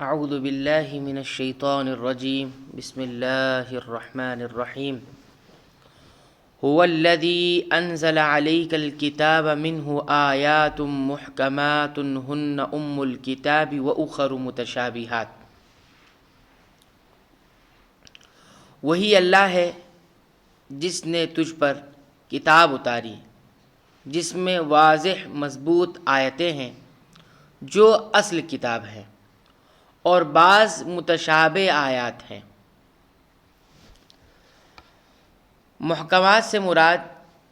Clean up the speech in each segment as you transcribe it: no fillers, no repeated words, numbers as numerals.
اعوذ باللہ من الشیطان الرجیم بسم اللہ الرحمن الرحیم هو الذی انزل علیک الکتاب منہ آیات محکمات ہن ام الکتاب واخر متشابہات۔ وہی اللہ ہے جس نے تجھ پر کتاب اتاری جس میں واضح مضبوط آیتیں ہیں جو اصل کتاب ہے، اور بعض متشابہ آیات ہیں۔ محکمات سے مراد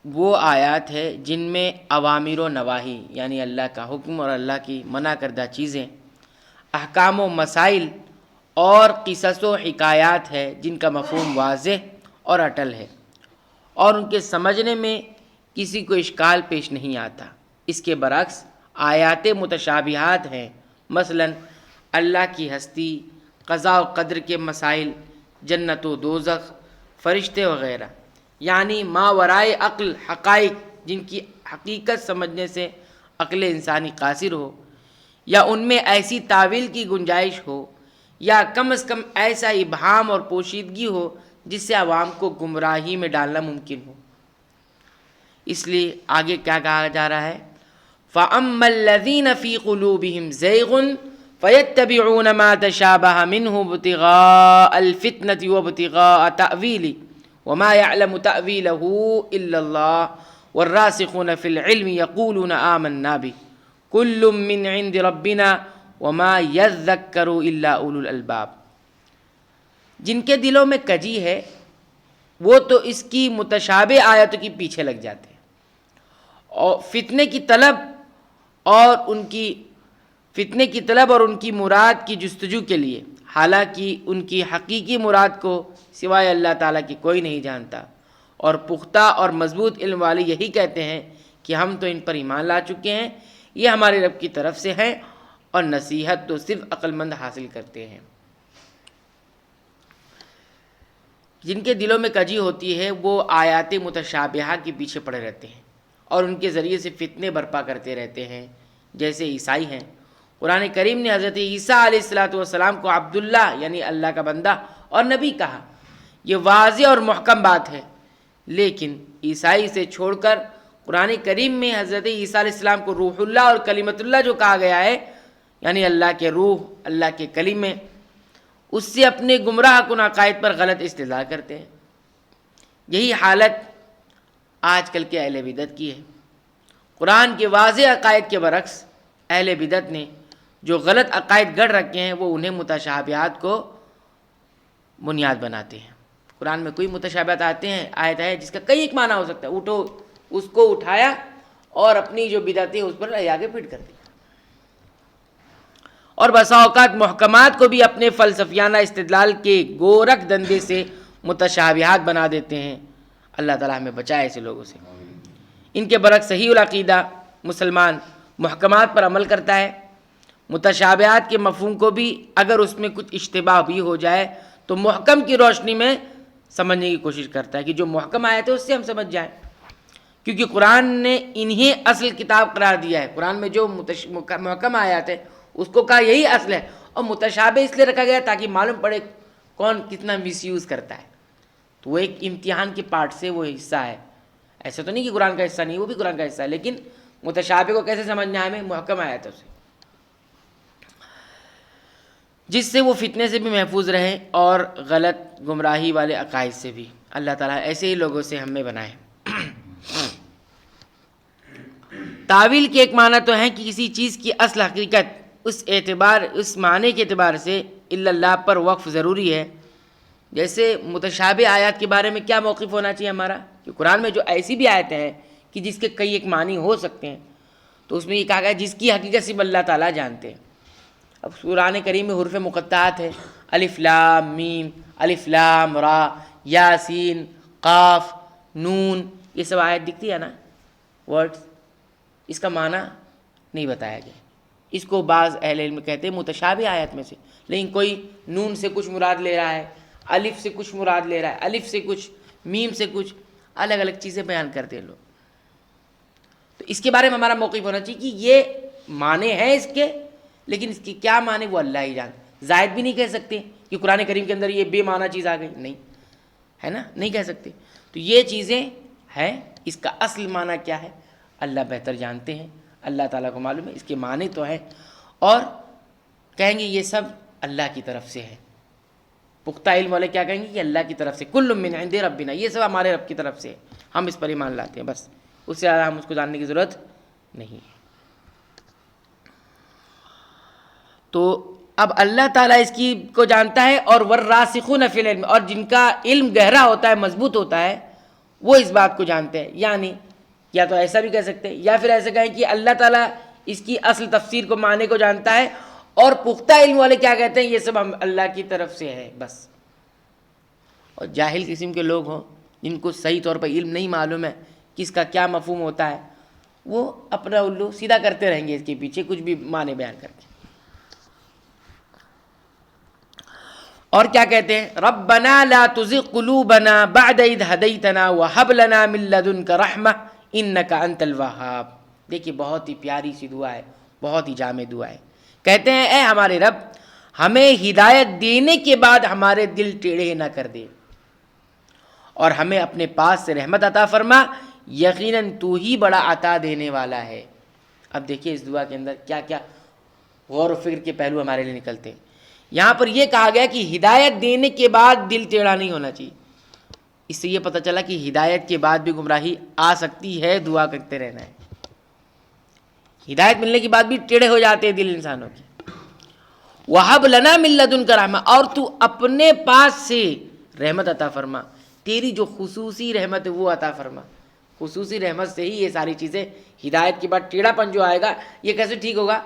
وہ آیات ہے جن میں اوامر و نواہی یعنی اللہ کا حکم اور اللہ کی منع کردہ چیزیں، احکام و مسائل اور قصص و حکایات ہے جن کا مفہوم واضح اور اٹل ہے اور ان کے سمجھنے میں کسی کو اشکال پیش نہیں آتا۔ اس کے برعکس آیات متشابہات ہیں، مثلاً اللہ کی ہستی، قضاء و قدر کے مسائل، جنت و دوزخ، فرشتے وغیرہ، یعنی ما ورائے عقل حقائق جن کی حقیقت سمجھنے سے عقل انسانی قاصر ہو، یا ان میں ایسی تعویل کی گنجائش ہو، یا کم از کم ایسا ابہام اور پوشیدگی ہو جس سے عوام کو گمراہی میں ڈالنا ممکن ہو۔ اس لیے آگے کیا کہا جا رہا ہے؟ فَأَمَّا الَّذِينَ فِي قُلُوبِهِمْ زَيْغٌ فَيَتَّبِعُونَ مَا تَشَابَهَ مِنْهُ ابْتِغَاءَ الْفِتْنَةِ وَابْتِغَاءَ تَأْوِيلِهِ وَمَا يَعْلَمُ تَأْوِيلَهُ إِلَّا اللَّهُ وَالرَّاسِخُونَ فِي الْعِلْمِ يَقُولُونَ آمَنَّا بِهِ كُلٌّ مِّنْ عِندِ رَبِّنَا وَمَا يَذَّكَّرُ إِلَّا أُولُو الْأَلْبَابِ۔ جن کے دلوں میں کجی ہے وہ تو اس کی متشابہ آیتوں کے پیچھے لگ جاتے ہیں اور فتنے کی طلب اور ان کی مراد کی جستجو کے لیے، حالانکہ ان کی حقیقی مراد کو سوائے اللہ تعالیٰ کی کوئی نہیں جانتا، اور پختہ اور مضبوط علم والے یہی کہتے ہیں کہ ہم تو ان پر ایمان لا چکے ہیں، یہ ہمارے رب کی طرف سے ہیں، اور نصیحت تو صرف عقل مند حاصل کرتے ہیں۔ جن کے دلوں میں کجی ہوتی ہے وہ آیات متشابہہ کے پیچھے پڑے رہتے ہیں اور ان کے ذریعے سے فتنے برپا کرتے رہتے ہیں، جیسے عیسائی ہیں۔ قرآن کریم نے حضرت عیسیٰ علیہ السلام کو عبداللہ یعنی اللہ کا بندہ اور نبی کہا۔ یہ واضح اور محکم بات ہے، لیکن عیسائی سے چھوڑ کر قرآن کریم میں حضرت عیسیٰ علیہ السلام کو روح اللہ اور کلمۃ اللہ جو کہا گیا ہے، یعنی اللہ کے روح، اللہ کے کلمے، اس سے اپنے گمراہ کن عقائد پر غلط استدلال کرتے ہیں۔ یہی حالت آج کل کے اہل بدعت کی ہے۔ قرآن کے واضح عقائد کے برعکس اہل بدعت نے جو غلط عقائد گڑھ رکھے ہیں وہ انہیں متشابہات کو بنیاد بناتے ہیں۔ قرآن میں کوئی متشابہات آیت ہے جس کا کئی ایک معنی ہو سکتا ہے، اٹھو اس کو اٹھایا اور اپنی جو بدعتیں اس پر آگے فٹ کر دیا، اور بسا اوقات محکمات کو بھی اپنے فلسفیانہ استدلال کے گورکھ دندے سے متشابہات بنا دیتے ہیں۔ اللہ تعالیٰ ہمیں بچائے ایسے لوگوں سے۔ ان کے برعکس صحیح العقیدہ مسلمان محکمات پر عمل کرتا ہے، متشابہات کے مفہوم کو بھی اگر اس میں کچھ اشتباہ بھی ہو جائے تو محکم کی روشنی میں سمجھنے کی کوشش کرتا ہے کہ جو محکم آیت ہے اس سے ہم سمجھ جائیں، کیونکہ قرآن نے انہیں اصل کتاب قرار دیا ہے۔ قرآن میں جو محکم آیات ہے اس کو کہا یہی اصل ہے، اور متشابہ اس لیے رکھا گیا تاکہ معلوم پڑے کون کتنا مس یوز کرتا ہے۔ تو وہ ایک امتحان کے پارٹ سے وہ حصہ ہے، ایسا تو نہیں کہ قرآن کا حصہ نہیں، وہ بھی قرآن کا حصہ ہے، لیکن متشابہ کو کیسے سمجھنا ہے ہمیں؟ محکم آیاتوں سے، جس سے وہ فتنے سے بھی محفوظ رہیں اور غلط گمراہی والے عقائد سے بھی۔ اللہ تعالیٰ ایسے ہی لوگوں سے ہمیں بنائے۔ تعویل کے ایک معنی تو ہے کہ کسی چیز کی اصل حقیقت اس معنی کے اعتبار سے الا اللہ پر وقف ضروری ہے۔ جیسے متشابہ آیات کے بارے میں کیا موقف ہونا چاہیے ہمارا؟ کہ قرآن میں جو ایسی بھی آیتیں ہیں کہ جس کے کئی ایک معنی ہو سکتے ہیں، تو اس میں یہ کہا گیا جس کی حقیقت صرف اللہ تعالیٰ جانتے ہیں۔ اب قرآن کریم میں حروف مقطعات ہے، الف لام میم، الف لام را، یاسین، قاف، نون، یہ سب آیت دکھتی ہے نا، ورڈز، اس کا معنی نہیں بتایا گیا۔ اس کو بعض اہل علم کہتے ہیں متشابہ آیت میں سے، لیکن کوئی نون سے کچھ مراد لے رہا ہے، الف سے کچھ مراد لے رہا ہے، الف سے کچھ، میم سے کچھ، الگ الگ چیزیں بیان کرتے ہیں لوگ۔ تو اس کے بارے میں ہمارا موقف ہونا چاہیے کہ یہ معنی ہیں اس کے، لیکن اس کی کیا معنی وہ اللہ ہی جانتے۔ زائد بھی نہیں کہہ سکتے کہ قرآن کریم کے اندر یہ بے معنی چیز آ گئی، نہیں ہے نا، نہیں کہہ سکتے. تو یہ چیزیں ہیں، اس کا اصل معنی کیا ہے اللہ بہتر جانتے ہیں، اللہ تعالیٰ کو معلوم ہے. اس کے معنی تو ہیں، اور کہیں گے یہ سب اللہ کی طرف سے ہے. پختہ علم والے کیا کہیں گے کہ اللہ کی طرف سے، کل من عند ربنا، یہ سب ہمارے رب کی طرف سے ہے، ہم اس پر ایمان لاتے ہیں، بس اس سے زیادہ ہم اس کو جاننے کی ضرورت نہیں ہے. تو اب اللہ تعالیٰ اس کی کو جانتا ہے، اور والراسخون فی العلم، اور جن کا علم گہرا ہوتا ہے، مضبوط ہوتا ہے، وہ اس بات کو جانتے ہیں. یعنی یا تو ایسا بھی کہہ سکتے ہیں، یا پھر ایسے کہیں کہ اللہ تعالیٰ اس کی اصل تفسیر کو معنی کو جانتا ہے، اور پختہ علم والے کیا کہتے ہیں یہ سب ہم اللہ کی طرف سے ہے بس. اور جاہل قسم کے لوگ ہوں جن کو صحیح طور پر علم نہیں معلوم ہے کہ اس کا کیا مفہوم ہوتا ہے، وہ اپنا الو سیدھا کرتے رہیں گے اس کے پیچھے کچھ بھی معنی بیان کر کے. اور کیا کہتے ہیں، ربنا لا تزغ قلوبنا بعد اذ ہدیتنا وہب لنا من لدنک رحمہ انک انت الوہاب. دیکھیے بہت ہی پیاری سی دعا ہے، بہت ہی جامع دعا ہے. کہتے ہیں اے ہمارے رب، ہمیں ہدایت دینے کے بعد ہمارے دل ٹیڑھے نہ کر دے، اور ہمیں اپنے پاس سے رحمت عطا فرما، یقیناً تو ہی بڑا عطا دینے والا ہے. اب دیکھیے اس دعا کے اندر کیا کیا غور و فکر کے پہلو ہمارے لیے نکلتے ہیں. یہاں پر یہ کہا گیا کہ ہدایت دینے کے بعد دل ٹیڑھا نہیں ہونا چاہیے. اس سے یہ پتہ چلا کہ ہدایت کے بعد بھی گمراہی آ سکتی ہے، دعا کرتے رہنا ہے. ہدایت ملنے کے بعد بھی ٹیڑھے ہو جاتے ہیں دل انسانوں کے. وَهَبْ لَنَا مِن لَّدُنْكَ رَحْمَةً، اور تو اپنے پاس سے رحمت عطا فرما، تیری جو خصوصی رحمت ہے وہ عطا فرما. خصوصی رحمت سے ہی یہ ساری چیزیں، ہدایت کے بعد ٹیڑھا پن جو آئے گا یہ کیسے ٹھیک ہوگا؟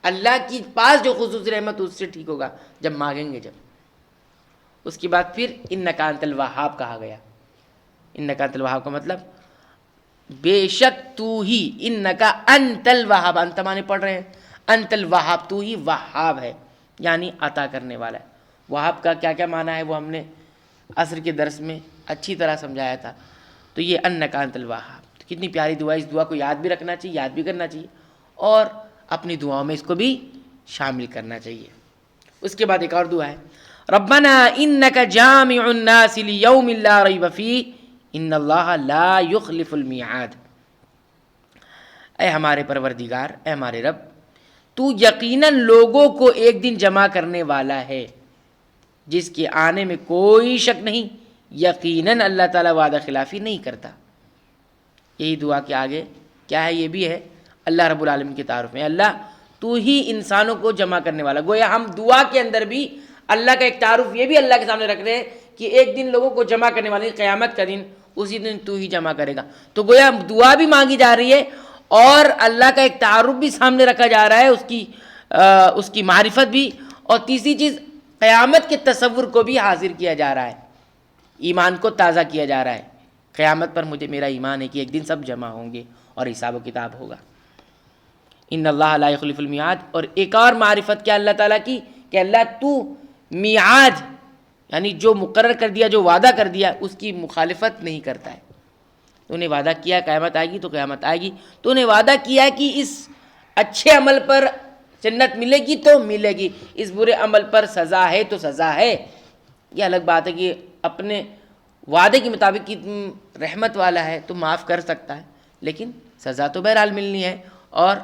اللہ کی پاس جو خصوصی رحمت اس سے ٹھیک ہوگا جب مانگیں گے. جب اس کے بعد پھر انک انت الوہاب کہا گیا. انک انت الوہاب کا مطلب بے شک تو ہی، انک انت الوہاب، انت معنی پڑھ رہے ہیں، انت الوہاب، تو ہی وہاب ہے، یعنی عطا کرنے والا ہے. وہاب کا کیا کیا معنی ہے وہ ہم نے عصر کے درس میں اچھی طرح سمجھایا تھا. تو یہ انک انت الوہاب کتنی پیاری دعا ہے. اس دعا کو یاد بھی رکھنا چاہیے، یاد بھی کرنا چاہیے، اور اپنی دعاؤں میں اس کو بھی شامل کرنا چاہیے. اس کے بعد ایک اور دعا ہے، ربنا انک جامع الناس لیوم لا ریب فیہ ان اللہ لا یخلف المیعاد. اے ہمارے پروردگار، اے ہمارے رب، تو یقیناً لوگوں کو ایک دن جمع کرنے والا ہے جس کے آنے میں کوئی شک نہیں. یقیناً اللہ تعالیٰ وعدہ خلافی نہیں کرتا. یہی دعا کے آگے کیا ہے، یہ بھی ہے اللہ رب العالمین کے تعارف میں، اللہ تو ہی انسانوں کو جمع کرنے والا. گویا ہم دعا کے اندر بھی اللہ کا ایک تعارف یہ بھی اللہ کے سامنے رکھ رہے ہیں کہ ایک دن لوگوں کو جمع کرنے والے، قیامت کا دن، اسی دن تو ہی جمع کرے گا. تو گویا دعا بھی مانگی جا رہی ہے اور اللہ کا ایک تعارف بھی سامنے رکھا جا رہا ہے، اس کی معرفت بھی، اور تیسری چیز قیامت کے تصور کو بھی حاضر کیا جا رہا ہے، ایمان کو تازہ کیا جا رہا ہے. قیامت پر مجھے میرا ایمان ہے کہ ایک دن سب جمع ہوں گے اور حساب و کتاب ہوگا. ان اللہ لا یخلف المیعاد. اور ایک اور معرفت کیا اللہ تعالیٰ کی کہ اللہ تو میعاد یعنی جو مقرر کر دیا، جو وعدہ کر دیا، اس کی مخالفت نہیں کرتا ہے. تو نے وعدہ کیا قیامت آئے گی تو قیامت آئے گی. تو نے وعدہ کیا کہ اس اچھے عمل پر جنت ملے گی تو ملے گی، اس برے عمل پر سزا ہے تو سزا ہے. یہ الگ بات ہے کہ اپنے وعدے کے مطابق کی رحمت والا ہے تو معاف کر سکتا ہے، لیکن سزا تو بہرحال ملنی ہے اور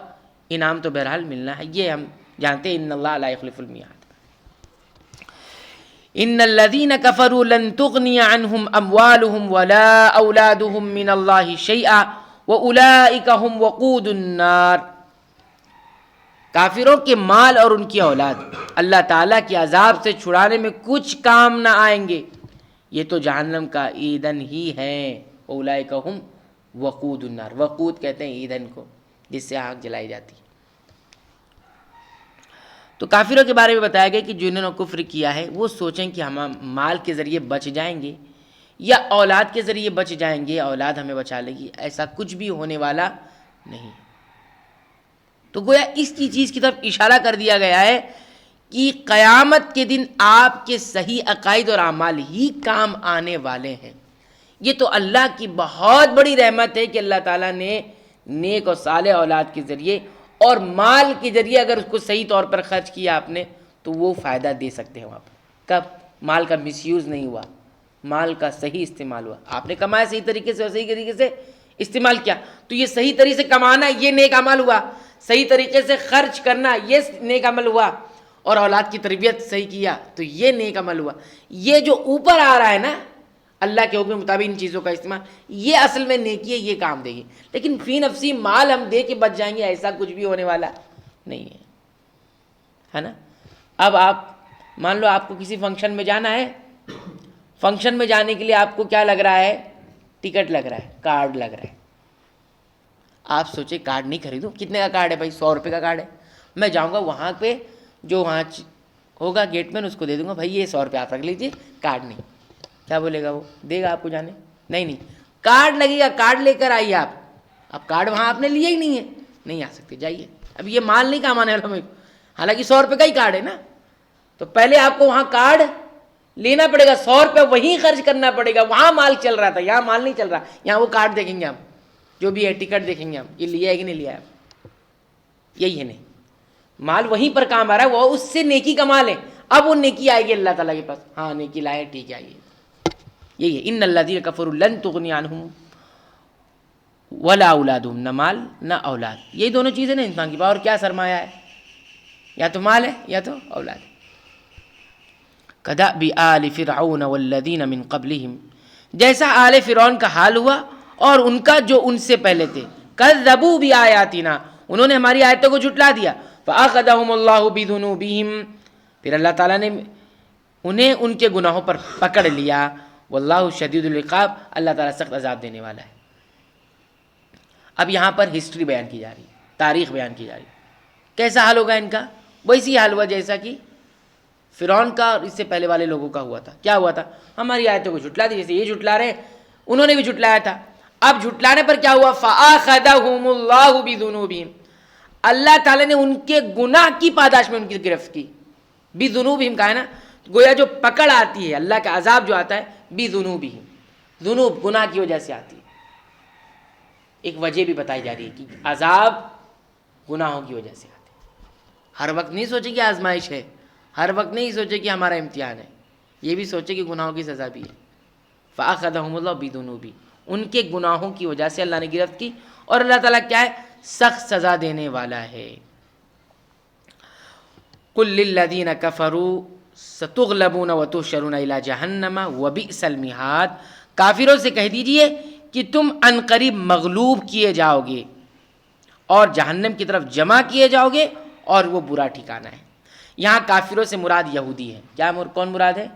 انعام تو بہرحال ملنا ہے. یہ ہم جانتے ہیں ان اللہ لا یخلف المیعاد. ان الذین کفروا لن تغنی عنہم اموالہم ولا اولادہم من اللہ شیئا واولئک ہم وقود النار. کافروں کے مال اور ان کی اولاد اللہ تعالیٰ کے عذاب سے چھڑانے میں کچھ کام نہ آئیں گے، یہ تو جہنم کا ایندھن ہی ہے. اولئک ہم وقود النار، وقود کہتے ہیں ایندھن کو جس سے آگ جلائی جاتی ہے. تو کافروں کے بارے میں بتایا گیا کہ جنہوں نے کفر کیا ہے وہ سوچیں کہ ہم مال کے ذریعے بچ جائیں گے یا اولاد کے ذریعے بچ جائیں گے، اولاد ہمیں بچا لے گی. ایسا کچھ بھی ہونے والا نہیں. تو گویا اس کی چیز کی طرف اشارہ کر دیا گیا ہے کہ قیامت کے دن آپ کے صحیح عقائد اور اعمال ہی کام آنے والے ہیں. یہ تو اللہ کی بہت بڑی رحمت ہے کہ اللہ تعالیٰ نے نیک اور صالح اولاد کے ذریعے اور مال کے ذریعے اگر اس کو صحیح طور پر خرچ کیا آپ نے تو وہ فائدہ دے سکتے ہیں آپ. کب؟ مال کا مس یوز نہیں ہوا، مال کا صحیح استعمال ہوا. آپ نے کمایا صحیح طریقے سے اور صحیح طریقے سے استعمال کیا تو یہ صحیح طریقے سے کمانا یہ نیک عمل ہوا، صحیح طریقے سے خرچ کرنا یہ نیک عمل ہوا، اور اولاد کی تربیت صحیح کیا تو یہ نیک عمل ہوا. یہ جو اوپر آ رہا ہے نا اللہ کے حکم کے مطابق ان چیزوں کا استعمال، یہ اصل میں نیکی ہے، یہ کام دے گی. لیکن فی نفسی مال ہم دے کے بچ جائیں گے، ایسا کچھ بھی ہونے والا نہیں ہے نا. اب آپ مان لو آپ کو کسی فنکشن میں جانا ہے، فنکشن میں جانے کے لیے آپ کو کیا لگ رہا ہے؟ ٹکٹ لگ رہا ہے، کارڈ لگ رہا ہے. آپ سوچے کارڈ نہیں خریدوں، کتنے کا کارڈ ہے بھائی؟ 100 روپے کا کارڈ ہے. میں جاؤں گا وہاں پہ، جو وہاں ہوگا گیٹ مین، اس کو دے دوں گا بھائی یہ 100 روپے آپ رکھ لیجیے، کارڈ نہیں. کیا بولے گا وہ؟ دے گا آپ کو جانے؟ نہیں، کارڈ لگے گا، کارڈ لے کر آئیے آپ. اب کارڈ وہاں آپ نے لیا ہی نہیں ہے، نہیں آ سکتے، جائیے. اب یہ مال نہیں کام آنے والا میرے کو، حالانکہ 100 روپے کا ہی کارڈ ہے نا. تو پہلے آپ کو وہاں کارڈ لینا پڑے گا، 100 روپے وہیں خرچ کرنا پڑے گا. وہاں مال چل رہا تھا، یہاں مال نہیں چل رہا. یہاں وہ کارڈ دیکھیں گے ہم، جو بھی ہے ٹکٹ دیکھیں گے ہم، یہ لیا ہے کہ نہیں لیا ہے. یہی ہے نہیں، مال وہیں پر کام آ رہا ہے، وہ اس سے نیکی کما لیں. اب وہ نیکی آئے گی اللہ تعالیٰ کے پاس، ہاں نیکی لائے، ٹھیک ہے آئیے. یہی ہے ان الذین کفروا لن تغنی عنہم ولا اولادہم، نہ مال نہ اولاد. یہی دونوں چیزیں نا انسان کی پاس. اور کیا سرمایہ ہے؟ یا تو مال ہے یا تو اولاد ہے. کدأب آل فرعون والذین من قبلہم، جیسا آل فرعون کا حال ہوا اور ان کا جو ان سے پہلے تھے. کذبوا بآیاتنا، انہوں نے ہماری آیتوں کو جھٹلا دیا. فأخذہم اللہ بذنوبہم، پھر اللہ تعالیٰ نے انہیں ان کے گناہوں پر پکڑ لیا. واللہ شدید العقاب، اللہ تعالیٰ سخت عذاب دینے والا ہے. اب یہاں پر ہسٹری بیان کی جا رہی ہے، تاریخ بیان کی جا رہی ہے. کیسا حال ہوگا ان کا؟ ویسی حال ہوا جیسا کہ فرعون کا اور اس سے پہلے والے لوگوں کا ہوا تھا. کیا ہوا تھا؟ ہماری آیتوں کو جھٹلا دی، جیسے یہ جھٹلا رہے انہوں نے بھی جھٹلایا تھا. اب جھٹلانے پر کیا ہوا؟ فآخذہم اللہ بذنوبہم، اللہ تعالیٰ نے ان کے گناہ کی پاداش میں ان کی گرفت کی. بذنوبہم کہا ہے نا، گویا جو پکڑ آتی ہے اللہ کا عذاب جو آتا ہے بذنوبہم، ذنوب گناہ کی وجہ سے آتی ہے. ایک وجہ بھی بتائی جا رہی ہے کہ عذاب گناہوں کی وجہ سے آتے ہیں. ہر وقت نہیں سوچے کہ آزمائش ہے، ہر وقت نہیں سوچے کہ ہمارا امتحان ہے، یہ بھی سوچے کہ گناہوں کی سزا بھی ہے. فأخذہم اللہ بذنوبہم، ان کے گناہوں کی وجہ سے اللہ نے گرفت کی. اور اللہ تعالیٰ کیا ہے؟ سخت سزا دینے والا ہے. قل للذین کفروا ستغلبون وتحشرون الی جہنم وبئس المہاد، کافروں سے کہہ دیجئے کہ تم عنقریب مغلوب کیے جاؤ گے اور جہنم کی طرف جمع کیے جاؤ گے، اور وہ برا ٹھکانہ ہے. یہاں کافروں سے مراد یہودی ہے. کیا کون مراد ہے؟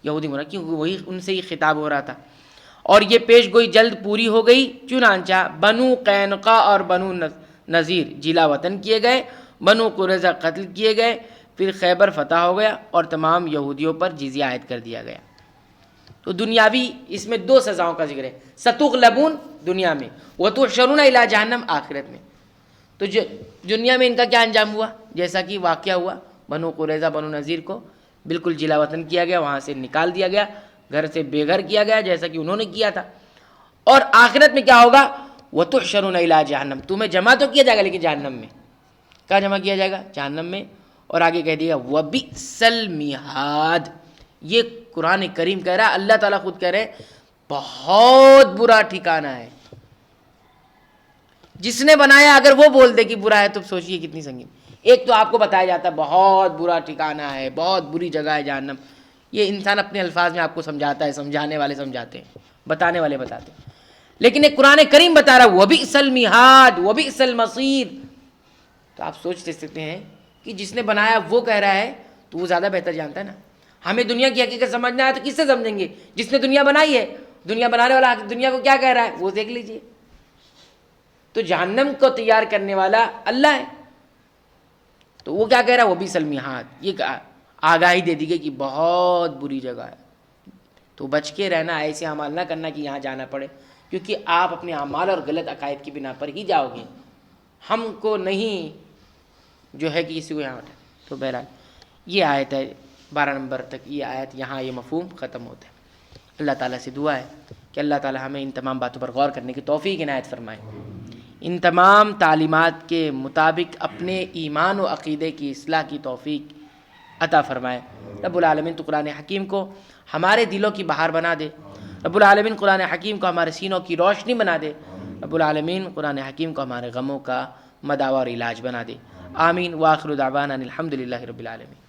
یہودی مراد، کیونکہ وہی ان سے ہی خطاب ہو رہا تھا. اور یہ پیش گوئی جلد پوری ہو گئی، چنانچہ بنو قینقاع اور بنو نذیر جلا وطن کیے گئے، بنو قریظہ قتل کیے گئے، پھر خیبر فتح ہو گیا اور تمام یہودیوں پر جزیہ عائد کر دیا گیا. تو دنیاوی اس میں 2 سزاؤں کا ذکر ہے، ستغلبون دنیا میں، وتحشرون الی جہنم آخرت میں. تو دنیا میں ان کا کیا انجام ہوا؟ جیسا کہ واقعہ ہوا، بنو قریظہ بنو نذیر کو بالکل جلا وطن کیا گیا، وہاں سے نکال دیا گیا، گھر سے بے گھر کیا گیا جیسا کہ انہوں نے کیا تھا. اور آخرت میں کیا ہوگا؟ وتحشرون الی جہنم، تمہیں جمع تو کیا جائے گا لیکن جہنم میں. کہاں جمع کیا جائے گا؟ جہنم میں. اور آگے کہہ دیا وبئس المہاد، یہ قرآن کریم کہہ رہا ہے، اللہ تعالیٰ خود کہہ رہے ہیں بہت برا ٹھکانہ ہے. جس نے بنایا اگر وہ بول دے کہ برا ہے تو سوچئے کتنی سنگین. ایک تو آپ کو بتایا جاتا ہے بہت برا ٹھکانہ ہے، بہت بری جگہ ہے جہنم. یہ انسان اپنے الفاظ میں آپ کو سمجھاتا ہے، سمجھانے والے سمجھاتے ہیں، بتانے والے بتاتے ہیں. لیکن ایک قرآن کریم بتا رہا ہے وبئس المہاد وبئس المصیر. تو آپ سوچ سکتے ہیں کہ جس نے بنایا وہ کہہ رہا ہے تو وہ زیادہ بہتر جانتا ہے نا. ہمیں دنیا کی حقیقت سمجھنا ہے تو کس سے سمجھیں گے؟ جس نے دنیا بنائی ہے. دنیا بنانے والا دنیا کو کیا کہہ رہا ہے وہ دیکھ لیجئے. تو جہنم کو تیار کرنے والا اللہ ہے. تو وہ کیا کہہ رہا ہے؟ وبئس المہاد، یہ آگاہی دے دی گئی کہ بہت بری جگہ ہے. تو بچ کے رہنا، ایسے اعمال نہ کرنا کہ یہاں جانا پڑے، کیونکہ آپ اپنے اعمال اور غلط عقائد کی بنا پر ہی جاؤ گے. ہم کو نہیں جو ہے کہ کسی کو یہاں اٹھا. تو بہرحال یہ آیت ہے 12 نمبر تک، یہ آیت یہاں یہ مفہوم ختم ہوتا ہے. اللہ تعالیٰ سے دعا ہے کہ اللہ تعالیٰ ہمیں ان تمام باتوں پر غور کرنے کی توفیق عنایت فرمائے، ان تمام تعلیمات کے مطابق اپنے ایمان و عقیدے کی اصلاح کی توفیق عطا فرمائے۔ رب العالمین تو قرآن حکیم کو ہمارے دلوں کی بہار بنا دے، رب العالمین قرآن حکیم کو ہمارے سینوں کی روشنی بنا دے، رب العالمین قرآن حکیم کو ہمارے غموں کا مداوا اور علاج بنا دے۔ آمین۔ وآخر دعوانا الحمد للہ رب العالمین۔